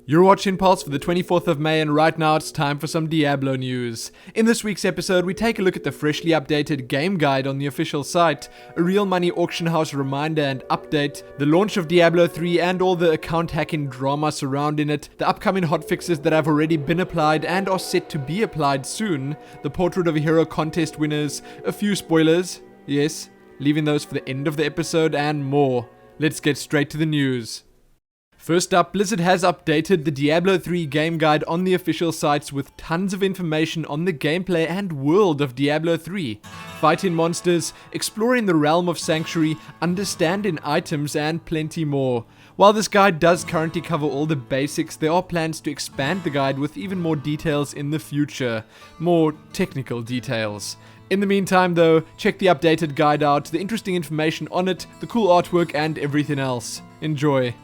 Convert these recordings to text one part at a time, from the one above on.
You're watching Pulse for the 24th of May, and right now it's time for some Diablo news. In this week's episode, we take a look at the freshly updated game guide on the official site, a real money auction house reminder and update, the launch of Diablo 3 and all the account hacking drama surrounding it, the upcoming hotfixes that have already been applied and are set to be applied soon, the Portrait of a Hero contest winners, a few spoilers, yes, leaving those for the end of the episode, and more. Let's get straight to the news. First up, Blizzard has updated the Diablo 3 game guide on the official sites with tons of information on the gameplay and world of Diablo 3. Fighting monsters, exploring the realm of Sanctuary, understanding items, and plenty more. While this guide does currently cover all the basics, there are plans to expand the guide with even more details in the future. More technical details. In the meantime though, check the updated guide out, the interesting information on it, the cool artwork, and everything else. Enjoy.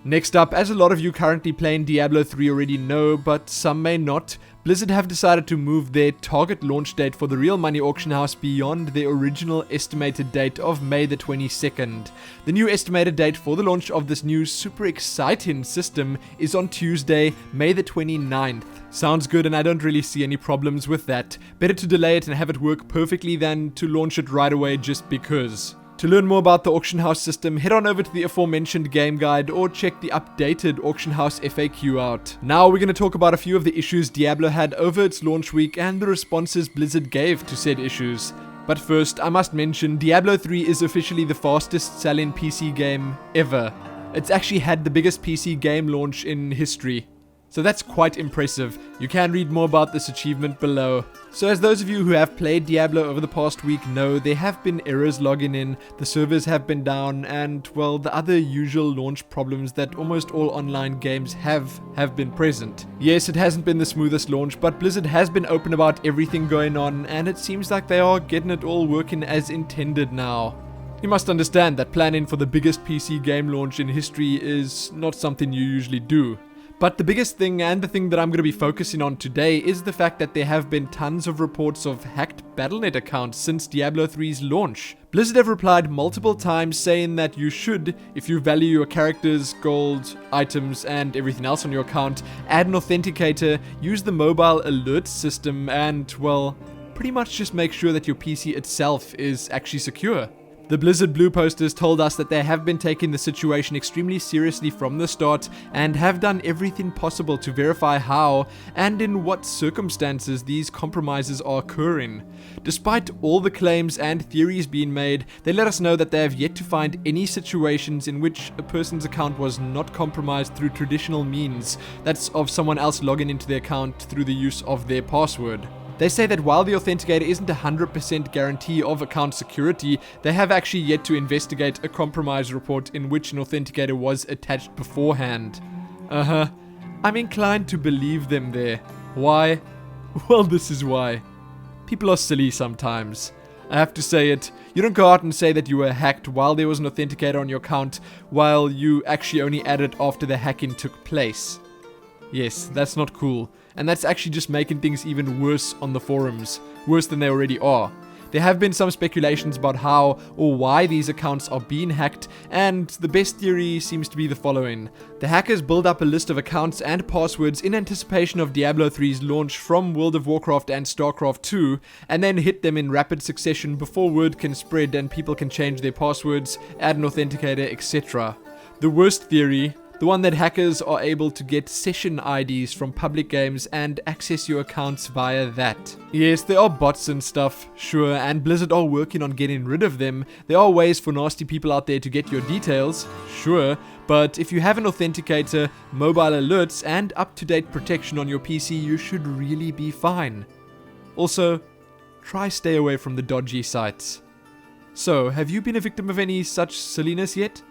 Next up, as a lot of you currently playing Diablo 3 already know, but some may not, Blizzard have decided to move their target launch date for the real money auction house beyond their original estimated date of May the 22nd. The new estimated date for the launch of this new super exciting system is on Tuesday, May the 29th. Sounds good, and I don't really see any problems with that. Better to delay it and have it work perfectly than to launch it right away just because. To learn more about the auction house system, head on over to the aforementioned game guide or check the updated auction house FAQ out. Now we're going to talk about a few of the issues Diablo had over its launch week and the responses Blizzard gave to said issues. But first, I must mention Diablo 3 is officially the fastest selling PC game ever. It's actually had the biggest PC game launch in history. So that's quite impressive. You can read more about this achievement below. So as those of you who have played Diablo over the past week know, there have been errors logging in, the servers have been down, and well, the other usual launch problems that almost all online games have been present. Yes, it hasn't been the smoothest launch, but Blizzard has been open about everything going on, and it seems like they are getting it all working as intended now. You must understand that planning for the biggest PC game launch in history is not something you usually do. But the biggest thing, and the thing that I'm going to be focusing on today, is the fact that there have been tons of reports of hacked Battle.net accounts since Diablo 3's launch. Blizzard have replied multiple times saying that you should, if you value your characters, gold, items, and everything else on your account, add an authenticator, use the mobile alert system, and, well, pretty much just make sure that your PC itself is actually secure. The Blizzard Blue posters told us that they have been taking the situation extremely seriously from the start and have done everything possible to verify how and in what circumstances these compromises are occurring. Despite all the claims and theories being made, they let us know that they have yet to find any situations in which a person's account was not compromised through traditional means, that's of someone else logging into their account through the use of their password. They say that while the authenticator isn't a 100% guarantee of account security, they have actually yet to investigate a compromise report in which an authenticator was attached beforehand. I'm inclined to believe them there. Why? Well, this is why. People are silly sometimes. I have to say it. You don't go out and say that you were hacked while there was an authenticator on your account, while you actually only added after the hacking took place. Yes, that's not cool. And that's actually just making things even worse on the forums. Worse than they already are. There have been some speculations about how or why these accounts are being hacked, and the best theory seems to be the following. The hackers build up a list of accounts and passwords in anticipation of Diablo 3's launch from World of Warcraft and StarCraft 2, and then hit them in rapid succession before word can spread and people can change their passwords, add an authenticator, etc. The worst theory, the one that hackers are able to get session IDs from public games and access your accounts via that. Yes, there are bots and stuff, sure, and Blizzard are working on getting rid of them. There are ways for nasty people out there to get your details, sure, but if you have an authenticator, mobile alerts, and up-to-date protection on your PC, you should really be fine. Also, try stay away from the dodgy sites. So, have you been a victim of any such silliness yet?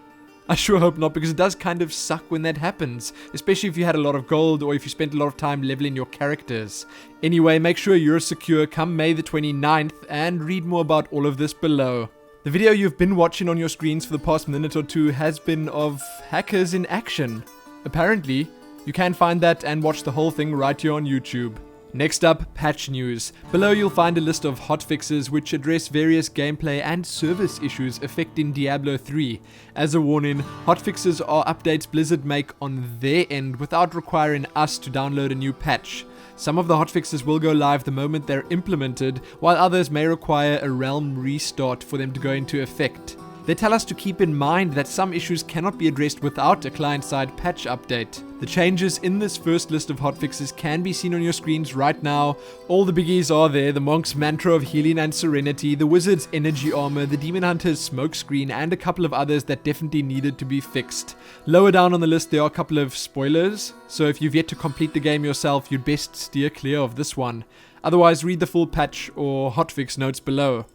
I sure hope not, because it does kind of suck when that happens, especially if you had a lot of gold or if you spent a lot of time leveling your characters. Anyway, make sure you're secure come May the 29th and read more about all of this below. The video you've been watching on your screens for the past minute or two has been of hackers in action. Apparently, you can find that and watch the whole thing right here on YouTube. Next up, patch news. Below you'll find a list of hotfixes which address various gameplay and service issues affecting Diablo 3. As a warning, hotfixes are updates Blizzard make on their end without requiring us to download a new patch. Some of the hotfixes will go live the moment they're implemented, while others may require a realm restart for them to go into effect. They tell us to keep in mind that some issues cannot be addressed without a client-side patch update. The changes in this first list of hotfixes can be seen on your screens right now. All the biggies are there: the Monk's Mantra of Healing and Serenity, the Wizard's Energy Armor, the Demon Hunter's Smokescreen, and a couple of others that definitely needed to be fixed. Lower down on the list there are a couple of spoilers, so if you've yet to complete the game yourself, you'd best steer clear of this one. Otherwise, read the full patch or hotfix notes below.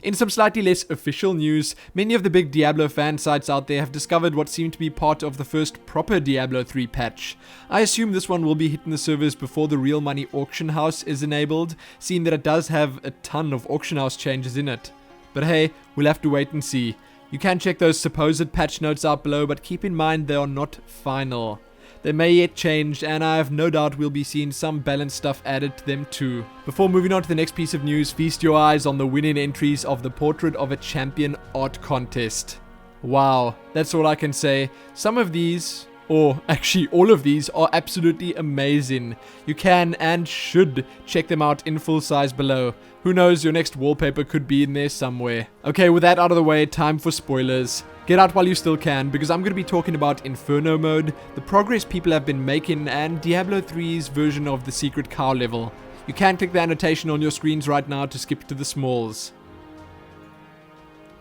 In some slightly less official news, many of the big Diablo fan sites out there have discovered what seemed to be part of the first proper Diablo 3 patch. I assume this one will be hitting the servers before the real money auction house is enabled, seeing that it does have a ton of auction house changes in it. But hey, we'll have to wait and see. You can check those supposed patch notes out below, but keep in mind they are not final. They may yet change, and I have no doubt we'll be seeing some balanced stuff added to them too. Before moving on to the next piece of news, feast your eyes on the winning entries of the Portrait of a Champion art contest. Wow, that's all I can say. Some of these, or actually all of these, are absolutely amazing. You can and should check them out in full size below. Who knows, your next wallpaper could be in there somewhere. Okay, with that out of the way, time for spoilers. Get out while you still can, because I'm going to be talking about Inferno mode, the progress people have been making, and Diablo 3's version of the secret cow level. You can click the annotation on your screens right now to skip to the smalls.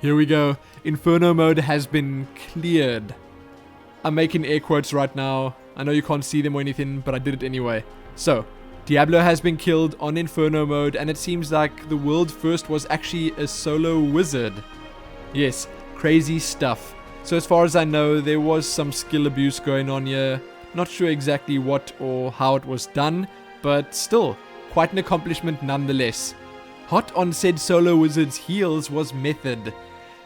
Here we go. Inferno mode has been cleared. I'm making air quotes right now. I know you can't see them or anything, but I did it anyway. So, Diablo has been killed on Inferno mode, and it seems like the world first was actually a solo wizard. Yes, crazy stuff. So as far as I know, there was some skill abuse going on here. Not sure exactly what or how it was done, but still, quite an accomplishment nonetheless. Hot on said solo wizard's heels was Method.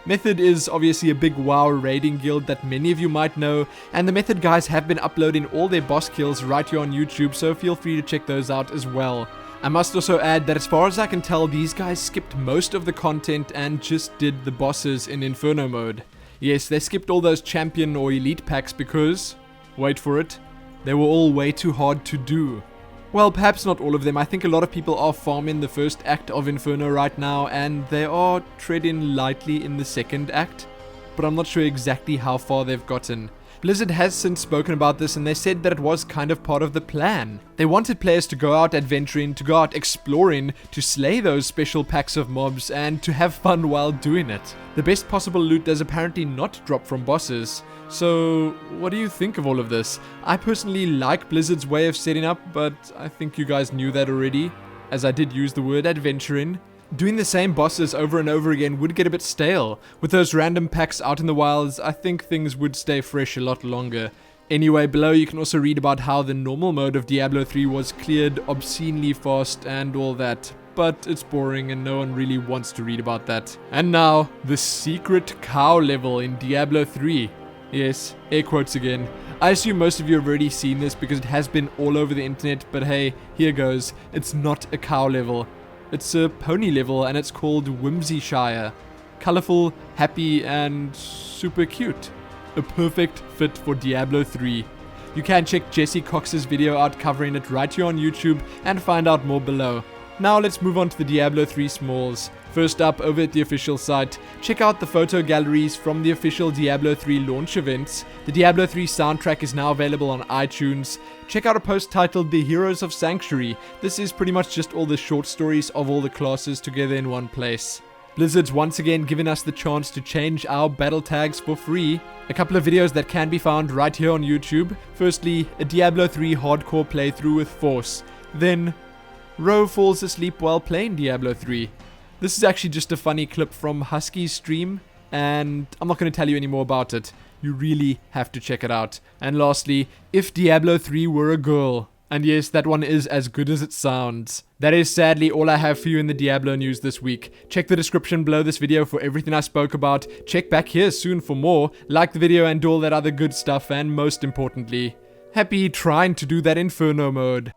Method is obviously a big WoW raiding guild that many of you might know, and the Method guys have been uploading all their boss kills right here on YouTube, so feel free to check those out as well. I must also add that as far as I can tell, these guys skipped most of the content and just did the bosses in Inferno mode. Yes, they skipped all those champion or elite packs because, wait for it, they were all way too hard to do. Well, perhaps not all of them. I think a lot of people are farming the first act of Inferno right now, and they are treading lightly in the second act, but I'm not sure exactly how far they've gotten. Blizzard has since spoken about this, and they said that it was kind of part of the plan. They wanted players to go out adventuring, to go out exploring, to slay those special packs of mobs, and to have fun while doing it. The best possible loot does apparently not drop from bosses. So, what do you think of all of this? I personally like Blizzard's way of setting up, but I think you guys knew that already, as I did use the word adventuring. Doing the same bosses over and over again would get a bit stale. With those random packs out in the wilds, I think things would stay fresh a lot longer. Anyway, below you can also read about how the normal mode of Diablo 3 was cleared obscenely fast and all that. But it's boring and no one really wants to read about that. And now, the secret cow level in Diablo 3. Yes, air quotes again. I assume most of you have already seen this because it has been all over the internet, but hey, here goes. It's not a cow level. It's a pony level, and it's called Whimsyshire. Colorful, happy, and super cute. A perfect fit for Diablo 3. You can check Jesse Cox's video out covering it right here on YouTube and find out more below. Now let's move on to the Diablo 3 smalls. First up, over at the official site, check out the photo galleries from the official Diablo 3 launch events. The Diablo 3 soundtrack is now available on iTunes. Check out a post titled The Heroes of Sanctuary. This is pretty much just all the short stories of all the classes together in one place. Blizzard's once again given us the chance to change our battle tags for free. A couple of videos that can be found right here on YouTube. Firstly, a Diablo 3 hardcore playthrough with Force. Then, Ro falls asleep while playing Diablo 3. This is actually just a funny clip from Husky's stream, and I'm not going to tell you any more about it. You really have to check it out. And lastly, If Diablo 3 Were a Girl. And yes, that one is as good as it sounds. That is sadly all I have for you in the Diablo news this week. Check the description below this video for everything I spoke about. Check back here soon for more. Like the video and do all that other good stuff, and most importantly, happy trying to do that Inferno mode.